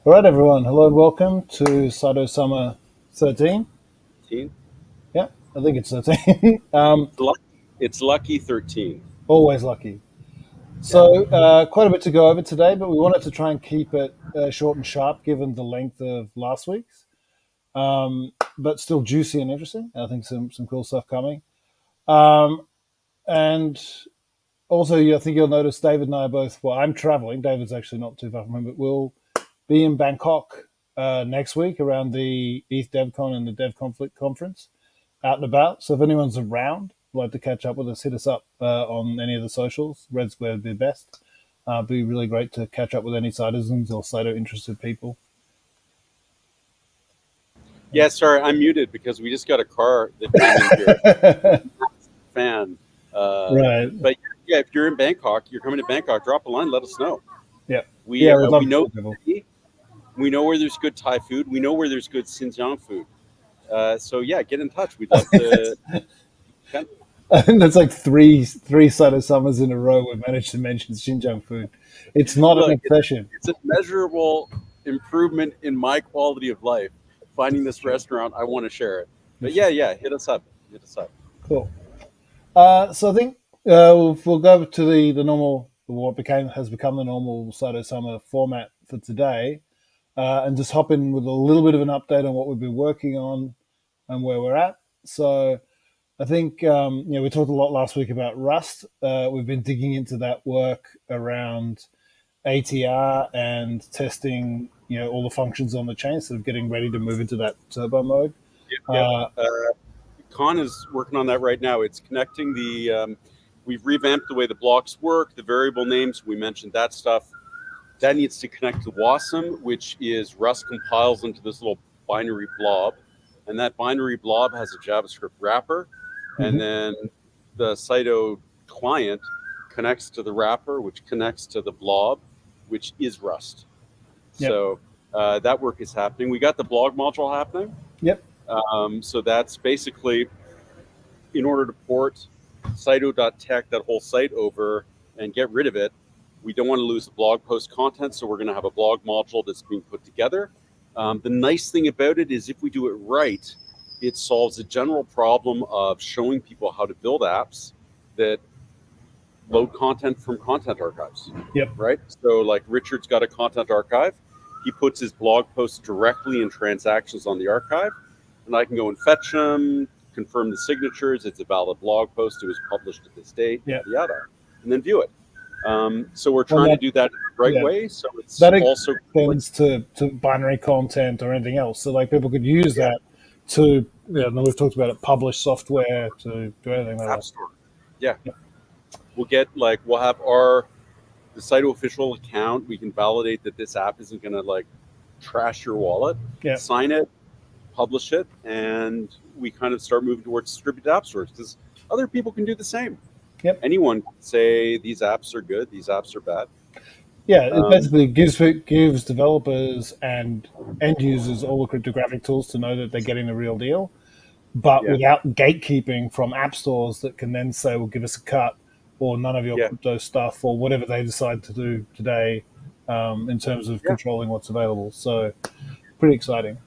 All right, everyone. Hello and welcome to Saito Summer 13. 13? Yeah, I think it's 13. It's lucky 13. Always lucky. Yeah. So, quite a bit to go over today, but we wanted to try and keep it short and sharp given the length of last week's, but still juicy and interesting. I think some cool stuff coming. And also, I think you'll notice David and I are both, well, I'm traveling. David's actually not too far from him, but we'll be in Bangkok next week around the ETH DevCon and the Dev Conflict Conference out and about. So if anyone's around, like to catch up with us, hit us up on any of the socials. Red Square would be best. Be really great to catch up with any citizens or Saito interested people. Yeah, sorry, I'm muted because we just got a car that came in here. Fan. Right. But yeah, if you're in Bangkok, you're coming to Bangkok, drop a line, let us know. Yeah. We Yeah, we'd love we to know talk to people. we know where there's good Thai food. We know where there's good Xinjiang food. So yeah, get in touch. We'd love to. I think that's like three Saito summers in a row we've managed to mention Xinjiang food. It's not an Look, obsession. it's a measurable improvement in my quality of life. Finding this restaurant, I want to share it. But yeah, hit us up. Hit us up. Cool. So I think we'll go to the normal, what has become the normal Saito Summer format for today, and just hop in with a little bit of an update on what we've been working on and where we're at. So I think we talked a lot last week about Rust. We've been digging into that work around ATR and testing, all the functions on the chain, sort of getting ready to move into that turbo mode. Yep. Uh, Con is working on that right now. It's connecting we've revamped the way the blocks work, the variable names. We mentioned that stuff. That needs to connect to WASM, which is Rust compiles into this little binary blob. And that binary blob has a JavaScript wrapper. And then the Saito client connects to the wrapper, which connects to the blob, which is Rust. Yep. So that work is happening. We got the blog module happening. Yep. So that's basically in order to port Saito.tech, that whole site over and get rid of it. We don't want to lose the blog post content, so we're going to have a blog module that's being put together. The nice thing about it is if we do it right, it solves a general problem of showing people how to build apps that load content from content archives. Yep. Right? So like Richard's got a content archive. He puts his blog posts directly in transactions on the archive, and I can go and fetch them, confirm the signatures, it's a valid blog post, it was published at this date, yada, and then view it. So we're trying to do that the right way. So it's that also extends to binary content or anything else. So like people could use that to, we've talked about it, publish software, to do anything like App that. Store. Yeah. We'll have the Saito official account. We can validate that this app isn't going to trash your wallet. Sign it, publish it, and we kind of start moving towards distributed app stores because other people can do the same. Yep. Anyone can say these apps are good, these apps are bad. Yeah, it basically gives developers and end users all the cryptographic tools to know that they're getting the real deal, but without gatekeeping from app stores that can then say, well, give us a cut or none of your crypto stuff or whatever they decide to do today in terms of controlling what's available. So pretty exciting.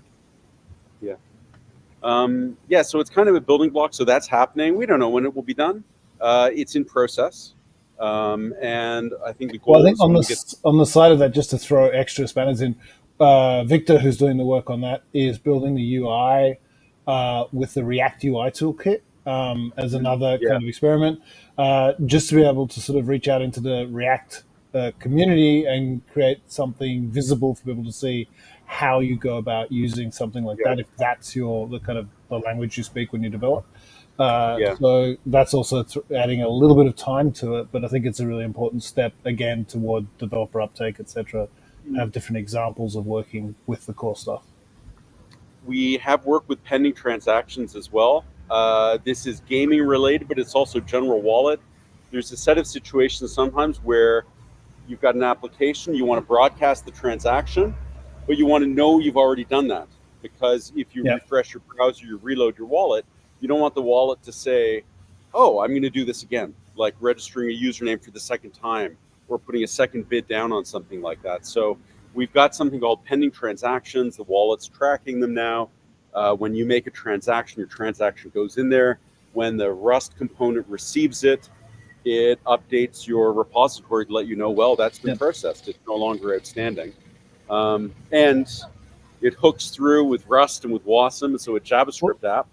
So it's kind of a building block. So that's happening. We don't know when it will be done. It's in process. And I think the goal I think on the side of that, just to throw extra spanners in, Victor, who's doing the work on that, is building the UI with the React UI toolkit as another kind of experiment, just to be able to sort of reach out into the React community and create something visible for people to see how you go about using something like that, if that's the kind of the language you speak when you develop. So that's also adding a little bit of time to it, but I think it's a really important step again toward developer uptake, etc. Have different examples of working with the core stuff. We have worked with pending transactions as well. This is gaming related, but it's also general wallet. There's a set of situations sometimes where you've got an application, you want to broadcast the transaction, but you want to know you've already done that. Because if you refresh your browser, you reload your wallet, you don't want the wallet to say, oh, I'm going to do this again, like registering a username for the second time or putting a second bid down on something like that. So we've got something called pending transactions. The wallet's tracking them now. When you make a transaction, your transaction goes in there. When the Rust component receives it, it updates your repository to let you know, well, that's been Yep. processed. It's no longer outstanding. And it hooks through with Rust and with Wasm, so a Well, JavaScript app.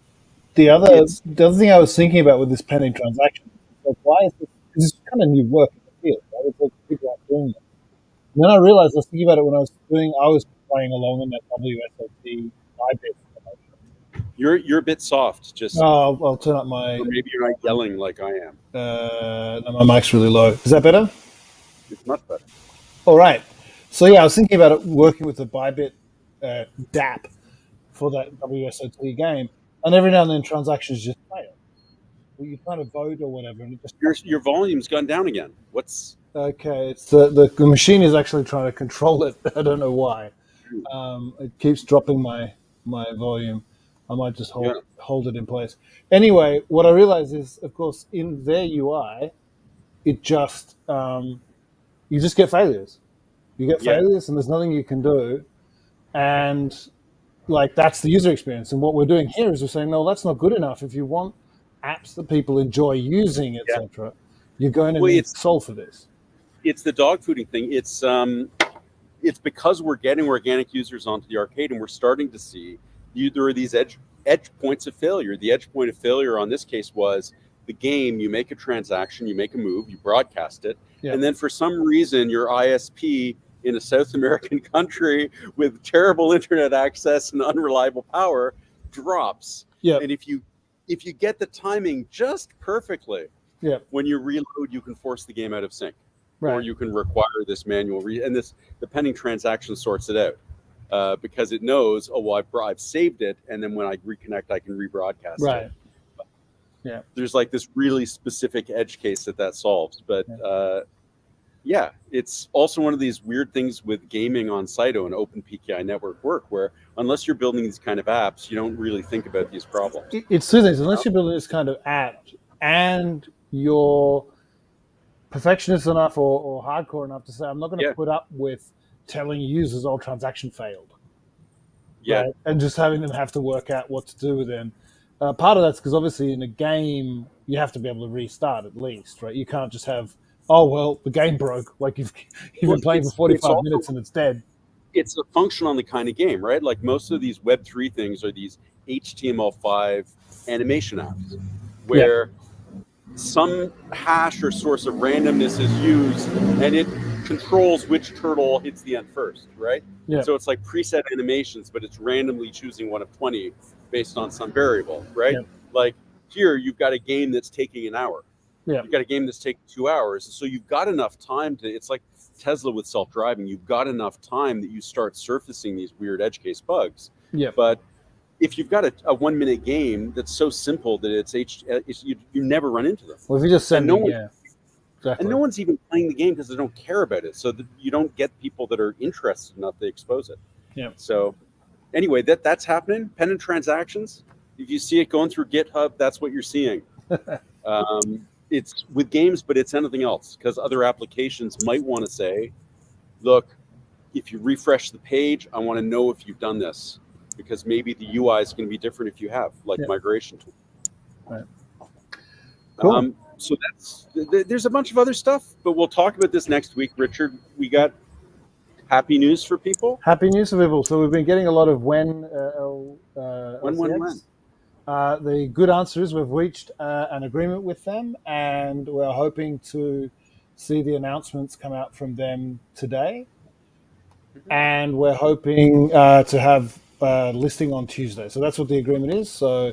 the other It's the other thing I was thinking about with this pending transaction, like, why is this? This is kind of new work in the field, right? It's like people aren't doing it. And then I realized I was thinking about it when I was playing along in that WSOT bit. you're a bit soft, just I'll turn up my or maybe you're not yelling like I am. no, my mic's really low. Is that better? It's much better. All right. So yeah, I was thinking about it working with the Bybit DApp for that WSOT game, and every now and then transactions just fail. Well, you kind of vote or whatever, and it just Your volume's gone down again. What's okay. It's the machine is actually trying to control it. I don't know why. It keeps dropping my volume. I might just yeah hold it in place. Anyway, what I realize is, of course, in their UI, it just you just get failures. You get yeah failures, and there's nothing you can do. And like that's the user experience. And what we're doing here is we're saying, no, that's not good enough. If you want apps that people enjoy using, yeah. etc., you're going to Well, need to solve for this. it's the dog fooding thing. It's because we're getting organic users onto the arcade, and we're starting to see there are these edge points of failure. The edge point of failure on this case was the game. You make a transaction, you make a move, you broadcast it, Yeah. and then for some reason your ISP in a South American country with terrible internet access and unreliable power drops. Yeah. And if you get the timing just perfectly, Yeah. when you reload, you can force the game out of sync. Right. Or you can require this manual and the pending transaction sorts it out because it knows, oh well, I've saved it, and then when I reconnect, I can rebroadcast Right. it. Yeah. There's like this really specific edge case that solves, but yeah, it's also one of these weird things with gaming on Saito and Open PKI network work, where unless you're building these kind of apps, you don't really think about these problems. It's two things. Unless you're building this kind of app and you're perfectionist enough or hardcore enough to say, I'm not going to put up with telling users all transaction failed. Yeah. Right? And just having them have to work out what to do with them. Part of that's because obviously in a game, you have to be able to restart at least, right? You can't just have, oh, well, the game broke. Like you've been playing for 45 minutes and it's dead. It's a function on the kind of game, right? Like most of these Web3 things are these HTML5 animation apps where some hash or source of randomness is used and it controls which turtle hits the end first, right? Yeah. So it's like preset animations, but it's randomly choosing one of 20 based on some variable, right? Yeah. Like here, you've got a game that's taking an hour. Yeah. You've got a game that's taking 2 hours. So you've got enough time it's like Tesla with self-driving. You've got enough time that you start surfacing these weird edge case bugs. Yeah. But if you've got a 1 minute game that's so simple that you never run into them. Well, if you just send exactly. And no one's even playing the game because they don't care about it. So you don't get people that are interested enough to expose it. Yeah. So anyway, that's happening. Pending transactions. If you see it going through GitHub, that's what you're seeing. It's with games, but it's anything else because other applications might want to say, look, if you refresh the page, I want to know if you've done this because maybe the UI is going to be different if you have migration tool. Right. Cool. So there's a bunch of other stuff, but we'll talk about this next week. Richard, we got happy news for people. Happy news for people. So we've been getting a lot of when. The good answer is we've reached an agreement with them, and we're hoping to see the announcements come out from them today. Mm-hmm. And we're hoping to have listing on Tuesday. So that's what the agreement is. So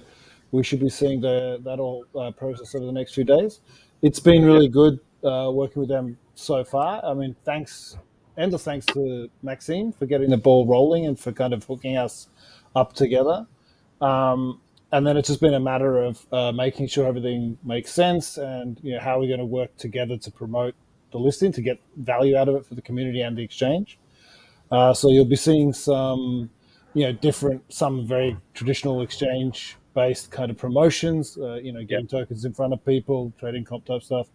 we should be seeing that all process over the next few days. It's been really good working with them so far. I mean, endless thanks to Maxine for getting the ball rolling and for kind of hooking us up together. And then it's just been a matter of making sure everything makes sense and how we're going to work together to promote the listing to get value out of it for the community and the exchange. So you'll be seeing some, some very traditional exchange-based kind of promotions, getting tokens in front of people, trading comp type stuff.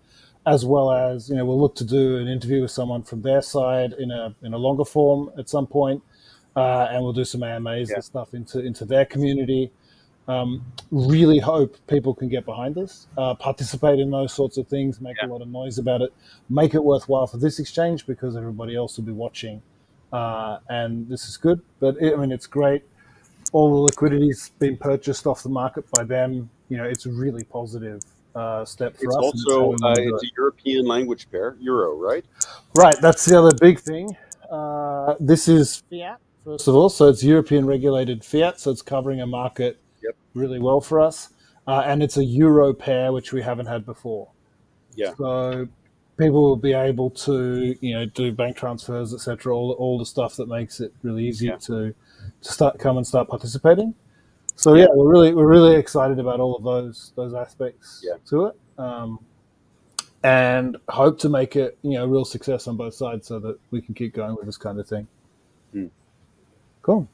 as well as we'll look to do an interview with someone from their side in a longer form at some point, and we'll do some AMAs and stuff into their community. Really hope people can get behind this, participate in those sorts of things, make a lot of noise about it, make it worthwhile for this exchange because everybody else will be watching, and this is good. But it's great. All the liquidity's been purchased off the market by them. It's a really positive step for It's us. And also it's how we want to do it's it. a European language pair, Euro, right? Right, that's the other big thing. This is fiat, first of all, so it's European regulated fiat, so it's covering a market Yep. really well for us. And it's a euro pair, which we haven't had before. Yeah. So people will be able to, do bank transfers, etc., all the stuff that makes it really easy to start participating. So we're really excited about all of those aspects to it. And hope to make it a real success on both sides so that we can keep going with this kind of thing. Cool.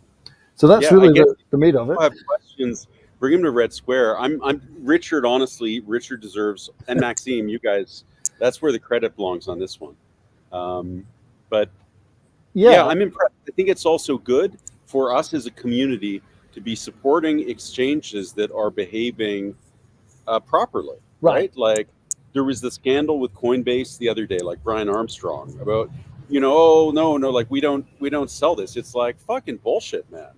So that's really the meat of it. I have questions. Bring him to Red Square. I'm Richard. Honestly, Richard deserves, and Maxime, you guys. That's where the credit belongs on this one. But I'm impressed. I think it's also good for us as a community to be supporting exchanges that are behaving properly. Right? Like there was the scandal with Coinbase the other day, like Brian Armstrong about. Oh no, like we don't sell this. It's like fucking bullshit, man.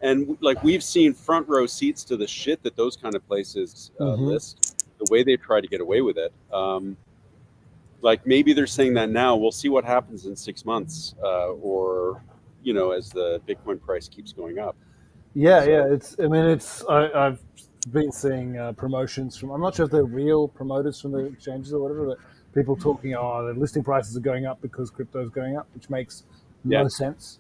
And like we've seen front row seats to the shit that those kind of places list, the way they try to get away with it. Like maybe they're saying that now. We'll see what happens in 6 months, or as the Bitcoin price keeps going up. I've been seeing promotions from. I'm not sure if they're real promoters from the exchanges or whatever, but people talking, the listing prices are going up because crypto is going up, which makes no sense.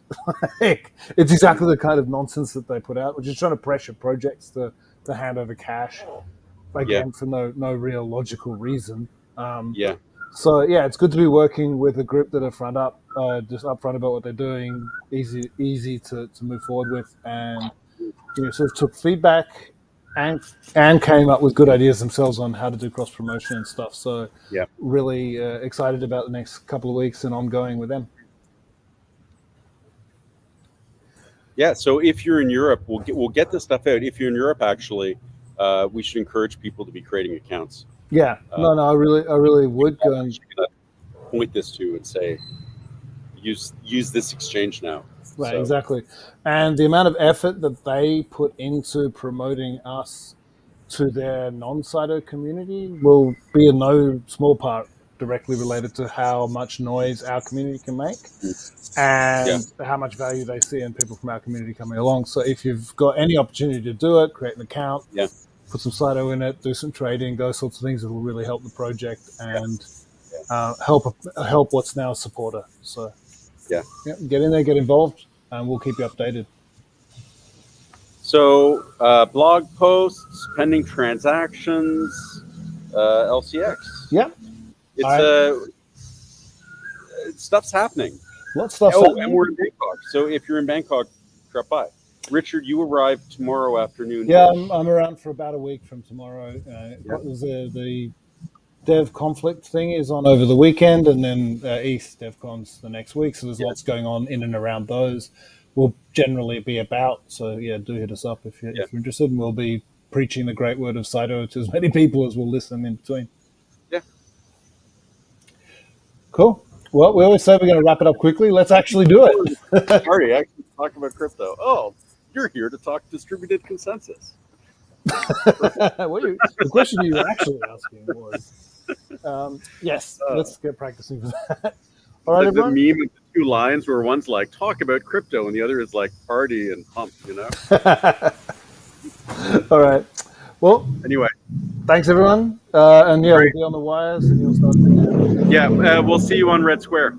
It's exactly the kind of nonsense that they put out, which is trying to pressure projects to hand over cash, again, for no real logical reason. So it's good to be working with a group that are just upfront about what they're doing, easy to move forward with, and sort of took feedback and came up with good ideas themselves on how to do cross promotion and stuff. So really excited about the next couple of weeks and ongoing with them. Yeah. So if you're in Europe, we'll get this stuff out. If you're in Europe, actually, we should encourage people to be creating accounts. Yeah. I really would go and point this to and say, use this exchange now. Right, exactly. And the amount of effort that they put into promoting us to their non-Saito community will be in no small part directly related to how much noise our community can make and how much value they see in people from our community coming along. So if you've got any opportunity to do it, create an account, put some Saito in it, do some trading, those sorts of things, it will really help the project and help what's now a supporter. So get in there, get involved, and we'll keep you updated. So blog posts, pending transactions, LCX. Yeah, it's stuff's happening. Lots of stuff. And we're in Bangkok. So if you're in Bangkok, drop by. Richard, you arrive tomorrow afternoon. Yeah, I'm around for about a week from tomorrow. The Dev Conflict thing is on over the weekend, and then East DevCon's the next week. So there's lots going on in and around those. We'll generally be about. So do hit us up if you're interested, and we'll be preaching the great word of Saito to as many people as will listen in between. Yeah. Cool. Well, we always say we're going to wrap it up quickly. Let's actually do it. Sorry, actually talk about crypto. Oh, you're here to talk distributed consensus. The question you were actually asking was, yes, let's get practicing for that. All right, the meme of the two lines where one's like, talk about crypto, and the other is like, party and pump, All right. Well, anyway. Thanks, everyone. And we'll be on the wires, and you'll start thinking. Yeah, we'll see you on Red Square.